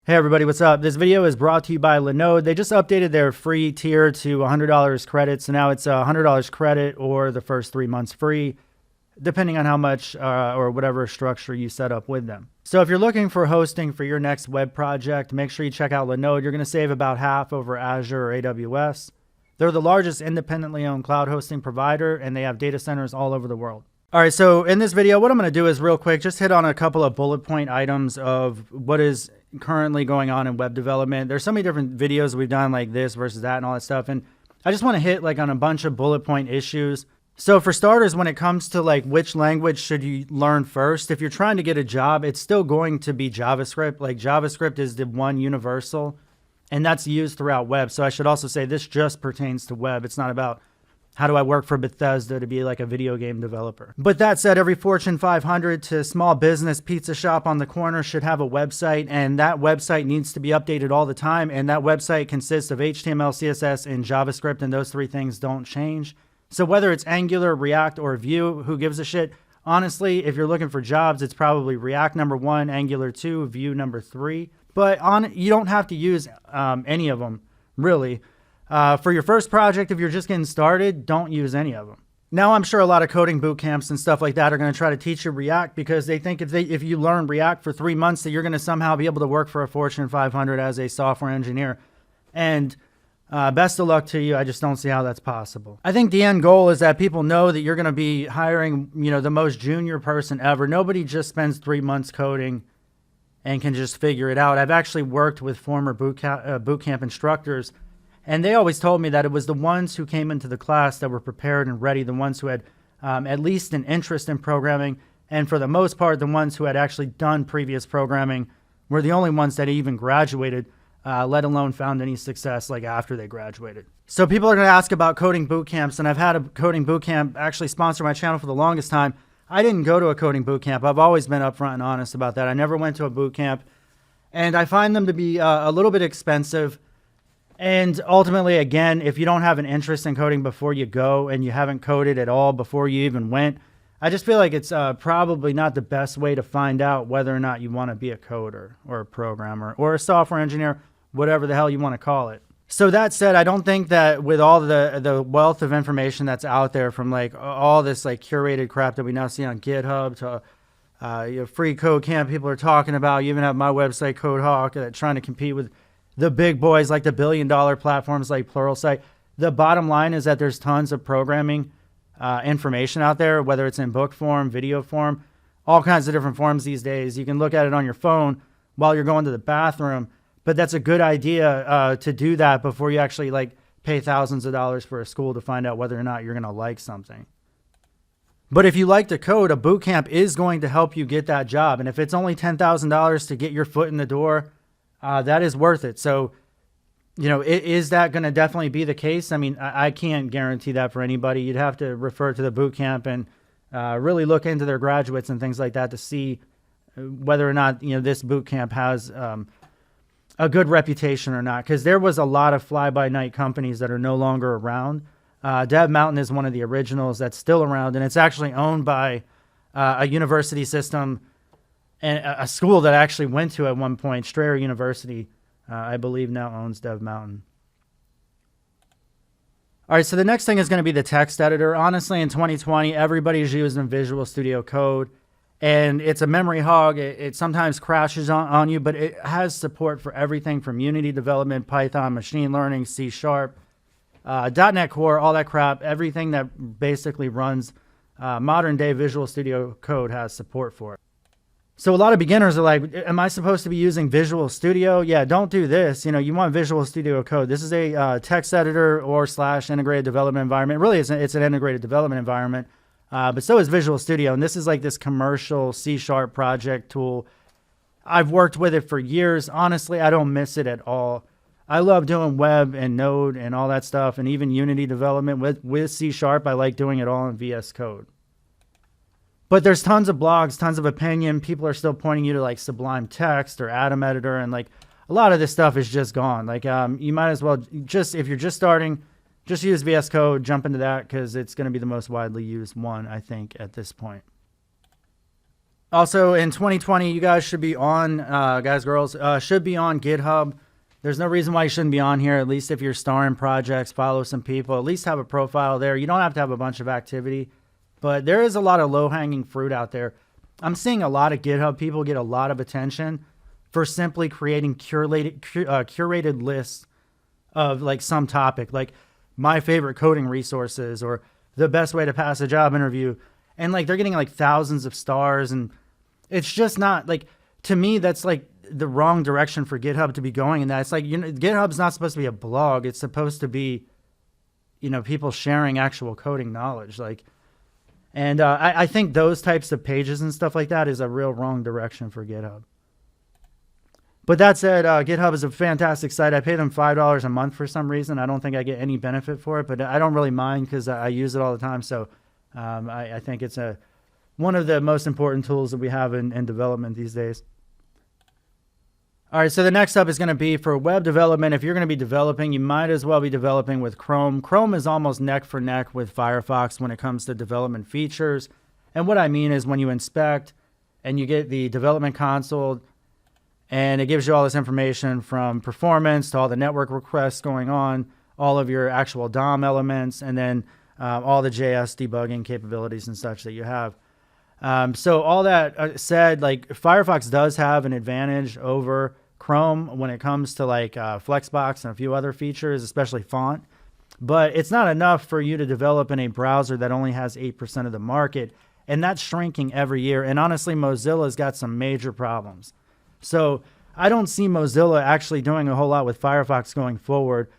Hey everybody, what's up? This video is brought to you by Linode. They just updated their free tier to $100 credit. So now it's $100 credit or the first 3 months free, depending on how much or whatever structure you set up with them. So if you're looking for hosting for your next web project, make sure you check out Linode. You're going to save about half over Azure or AWS. They're the largest independently owned cloud hosting provider, and they have data centers all over the world. All right, so in this video, what I'm going to do is real quick, just hit on a couple of bullet point items of what is currently going on in web development. There's so many different videos we've done like this versus that and all that stuff. And I just want to hit like on a bunch of bullet point issues. So for starters, when it comes to like which language should you learn first, if you're trying to get a job, it's still going to be JavaScript. Like JavaScript is the one universal and that's used throughout web. So I should also say this just pertains to web. It's not about how do I work for Bethesda to be like a video game developer. But that said, every Fortune 500 to small business pizza shop on the corner should have a website, and that website needs to be updated all the time. And that website consists of HTML, CSS, and JavaScript, and those three things don't change. So whether it's Angular, React, or Vue, who gives a shit? Honestly, if you're looking for jobs, it's probably React number 1, Angular 2, Vue number 3. But you don't have to use any of them, really. For your first project, if you're just getting started, don't use any of them. Now, I'm sure a lot of coding boot camps and stuff like that are going to try to teach you React because they think if you learn React for 3 months that you're going to somehow be able to work for a Fortune 500 as a software engineer. And best of luck to you. I just don't see how that's possible. I think the end goal is that people know that you're going to be hiring, the most junior person ever. Nobody just spends 3 months coding and can just figure it out. I've actually worked with former boot camp instructors, and they always told me that it was the ones who came into the class that were prepared and ready, the ones who had at least an interest in programming, and for the most part, the ones who had actually done previous programming were the only ones that even graduated, let alone found any success like after they graduated. So people are going to ask about coding boot camps, and I've had a coding boot camp actually sponsor my channel for the longest time. I didn't go to a coding boot camp. I've always been upfront and honest about that. I never went to a boot camp, and I find them to be a little bit expensive. And ultimately, again, if you don't have an interest in coding before you go and you haven't coded at all before you even went, I just feel like it's probably not the best way to find out whether or not you want to be a coder or a programmer or a software engineer, whatever the hell you want to call it. So that said, I don't think that with all the wealth of information that's out there from like all this like curated crap that we now see on Github to free code camp people are talking about, you even have my website, CodeHawk, trying to compete with the big boys like the billion-dollar platforms like Pluralsight. The bottom line is that there's tons of programming information out there, whether it's in book form, video form, all kinds of different forms these days. You can look at it on your phone while you're going to the bathroom, but that's a good idea to do that before you actually like pay thousands of dollars for a school to find out whether or not you're going to like something. But if you like to code, a boot camp is going to help you get that job. And if it's only $10,000 to get your foot in the door, that is worth it. So, is that going to definitely be the case? I mean, I can't guarantee that for anybody. You'd have to refer to the boot camp and really look into their graduates and things like that to see whether or not, this boot camp has a good reputation or not. Because there was a lot of fly-by-night companies that are no longer around. Dev Mountain is one of the originals that's still around, and it's actually owned by a university system and a school that I actually went to at one point, Strayer University, I believe now owns Dev Mountain. All right, so the next thing is going to be the text editor. Honestly, in 2020, everybody's using Visual Studio Code, and it's a memory hog. It sometimes crashes on you, but it has support for everything from Unity development, Python, machine learning, C#, .NET Core, all that crap. Everything that basically runs modern-day Visual Studio Code has support for it. So a lot of beginners are like, am I supposed to be using Visual Studio? Yeah, don't do this. You want Visual Studio Code. This is a text editor or / integrated development environment. Really, it's an integrated development environment, but so is Visual Studio. And this is like this commercial C# project tool. I've worked with it for years. Honestly, I don't miss it at all. I love doing web and Node and all that stuff, and even Unity development with C#. I like doing it all in VS Code. But there's tons of blogs, tons of opinion. People are still pointing you to like Sublime Text or Atom Editor, and like a lot of this stuff is just gone. Like you might as well if you're just starting, just use VS Code, jump into that because it's going to be the most widely used one, I think, at this point. Also in 2020, you guys should be on, guys, girls, should be on GitHub. There's no reason why you shouldn't be on here. At least if you're starring projects, follow some people, at least have a profile there. You don't have to have a bunch of activity, but there is a lot of low-hanging fruit out there. I'm seeing a lot of GitHub people get a lot of attention for simply creating curated lists of like some topic, like my favorite coding resources or the best way to pass a job interview. And like they're getting like thousands of stars, and it's just not like, to me, that's like the wrong direction for GitHub to be going in that. It's like, you know, GitHub's not supposed to be a blog. It's supposed to be, you know, people sharing actual coding knowledge. Like, and I think those types of pages and stuff like that is a real wrong direction for GitHub. But that said, GitHub is a fantastic site. I pay them $5 a month for some reason. I don't think I get any benefit for it, but I don't really mind because I use it all the time. So I think it's one of the most important tools that we have in development these days. All right, so the next up is going to be for web development. If you're going to be developing, you might as well be developing with Chrome. Chrome is almost neck for neck with Firefox when it comes to development features. And what I mean is when you inspect and you get the development console, and it gives you all this information from performance to all the network requests going on, all of your actual DOM elements, and then all the JS debugging capabilities and such that you have. So all that said, like Firefox does have an advantage over Chrome when it comes to like Flexbox and a few other features, especially font. But it's not enough for you to develop in a browser that only has 8% of the market. And that's shrinking every year. And honestly, Mozilla's got some major problems. So I don't see Mozilla actually doing a whole lot with Firefox going forward.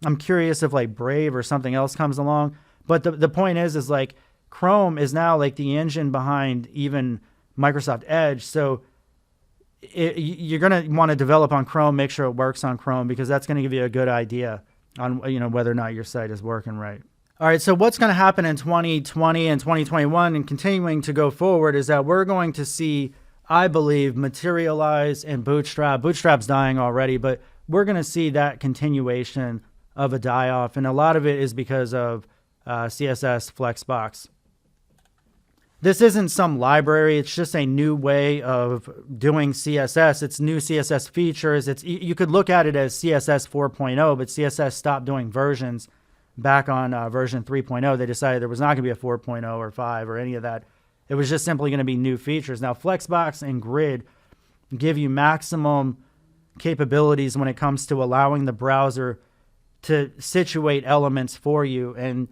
I'm curious if like Brave or something else comes along. But the point is like Chrome is now like the engine behind even Microsoft Edge. So you're going to want to develop on Chrome, make sure it works on Chrome, because that's going to give you a good idea on, you know, whether or not your site is working right. All right, so what's going to happen in 2020 and 2021 and continuing to go forward is that we're going to see, I believe, materialize in Bootstrap. Bootstrap's dying already, but we're going to see that continuation of a die-off, and a lot of it is because of CSS Flexbox. This isn't some library. It's just a new way of doing CSS. It's new CSS features. You could look at it as CSS 4.0, but CSS stopped doing versions back on version 3.0. They decided there was not going to be a 4.0 or 5 or any of that. It was just simply going to be new features. Now, Flexbox and Grid give you maximum capabilities when it comes to allowing the browser to situate elements for you, and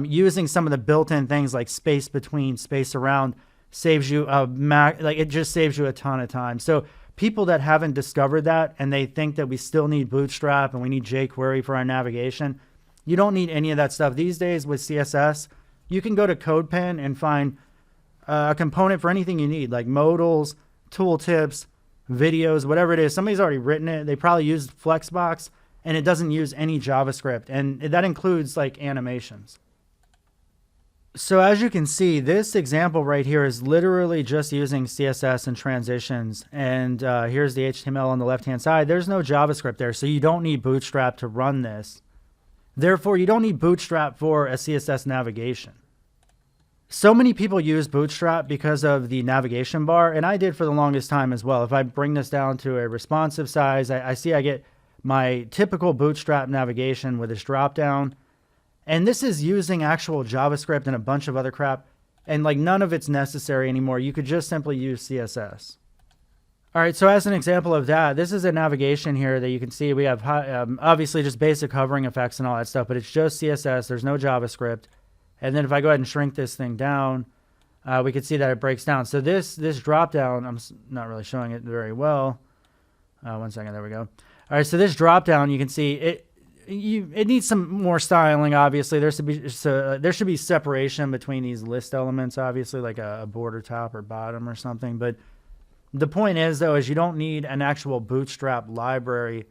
using some of the built-in things like space between, space around saves you it just saves you a ton of time. So people that haven't discovered that and they think that we still need Bootstrap and we need jQuery for our navigation, you don't need any of that stuff. These days with CSS, you can go to CodePen and find a component for anything you need, like modals, tooltips, videos, whatever it is. Somebody's already written it. They probably used Flexbox, and it doesn't use any JavaScript, and that includes like animations. So as you can see, this example right here is literally just using CSS and transitions. And here's the HTML on the left-hand side. There's no JavaScript there, so you don't need Bootstrap to run this. Therefore, you don't need Bootstrap for a CSS navigation. So many people use Bootstrap because of the navigation bar, and I did for the longest time as well. If I bring this down to a responsive size, I see I get my typical Bootstrap navigation with this drop-down. And this is using actual JavaScript and a bunch of other crap. And like none of it's necessary anymore. You could just simply use CSS. All right, so as an example of that, this is a navigation here that you can see. We have obviously just basic hovering effects and all that stuff, but it's just CSS. There's no JavaScript. And then if I go ahead and shrink this thing down, we can see that it breaks down. So this drop down, I'm not really showing it very well. 1 second, there we go. All right, so this drop down, you can see it needs some more styling. Obviously, there should be separation between these list elements. Obviously, like a border top or bottom or something. But the point is, though, is you don't need an actual Bootstrap library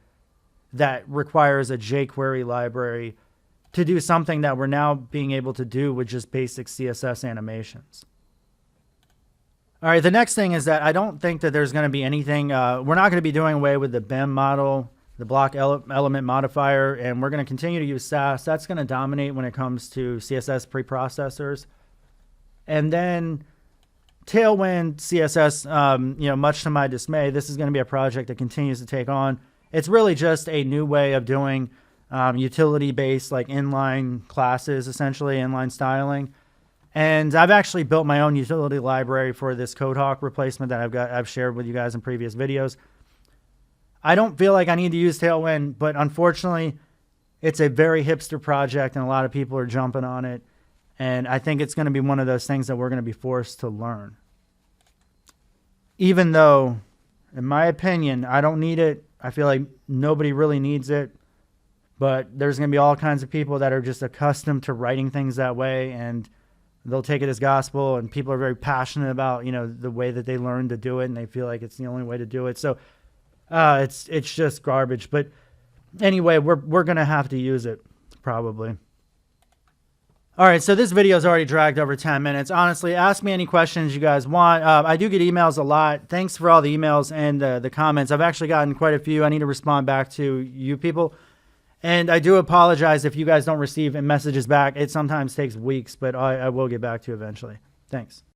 that requires a jQuery library to do something that we're now being able to do with just basic CSS animations. All right, the next thing is that I don't think that there's going to be anything. We're not going to be doing away with the BEM model, the block element modifier, and we're going to continue to use Sass. That's going to dominate when it comes to CSS preprocessors. And then Tailwind CSS, much to my dismay, this is going to be a project that continues to take on. It's really just a new way of doing utility-based, like inline classes, essentially inline styling. And I've actually built my own utility library for this Codehawk replacement that I've shared with you guys in previous videos. I don't feel like I need to use Tailwind, but unfortunately, it's a very hipster project, and a lot of people are jumping on it. And I think it's going to be one of those things that we're going to be forced to learn. Even though, in my opinion, I don't need it. I feel like nobody really needs it. But there's going to be all kinds of people that are just accustomed to writing things that way, and they'll take it as gospel. And people are very passionate about, the way that they learn to do it, and they feel like it's the only way to do it. So it's just garbage. But anyway, we're going to have to use it, probably. All right, so this video is already dragged over 10 minutes. Honestly, ask me any questions you guys want. I do get emails a lot. Thanks for all the emails and the comments. I've actually gotten quite a few. I need to respond back to you people. And I do apologize if you guys don't receive messages back. It sometimes takes weeks, but I will get back to you eventually. Thanks.